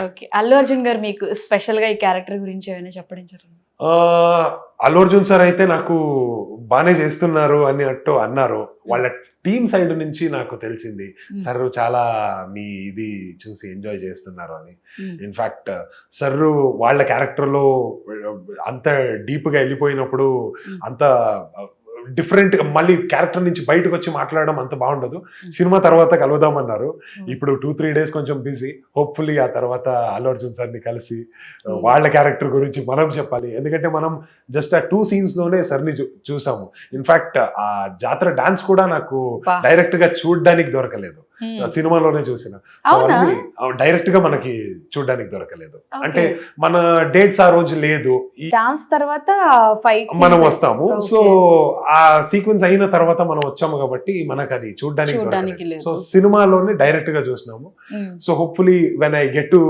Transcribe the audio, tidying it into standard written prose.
Okay. Allu Arjun గారు మీకు special గా ఈ క్యారెక్టర్ గురించి ఏమైనా చెప్పడం జరిగింది? అల్లు అర్జున్ సార్ అయితే నాకు బానే చేస్తున్నారు అని అన్నారు. వాళ్ళ టీమ్ సైడ్ నుంచి నాకు తెలిసింది. సార్ చాలా మీ ఇది చూసి ఎంజాయ్ చేస్తున్నారు అని. ఇన్ఫాక్ట్ సార్ వాళ్ళ క్యారెక్టర్ లో అంత డీప్ గా వెళ్ళిపోయినప్పుడు అంత డిఫరెంట్ గా మళ్ళీ క్యారెక్టర్ నుంచి బయటకు వచ్చి మాట్లాడడం అంత బాగుండదు. సినిమా తర్వాత కలుద్దామన్నారు. ఇప్పుడు 2-3 days కొంచెం బిజీ. హోప్ఫుల్లీ ఆ తర్వాత అల్లు అర్జున్ సార్ ని కలిసి వాళ్ళ క్యారెక్టర్ గురించి మనం చెప్పాలి. ఎందుకంటే మనం జస్ట్ ఆ 2 scenes లోనే సార్ ని చూసాము. ఇన్ఫాక్ట్ ఆ జాతర డాన్స్ కూడా నాకు డైరెక్ట్ గా చూడడానికి దొరకలేదు. సినిమాలోనే చూసిన. డైరెక్ట్ గా మనకి చూడడానికి దొరకలేదు. అంటే మన డేట్స్ ఆ రోజు లేదు. డాన్స్ తర్వాత ఫైట్ మనం వస్తాము. సో ఆ సీక్వెన్స్ అయిన తర్వాత మనం వచ్చాము కాబట్టి మనకు అది చూడడానికి సో సినిమాలోనే డైరెక్ట్ గా చూసినాము. So hopefully when I get to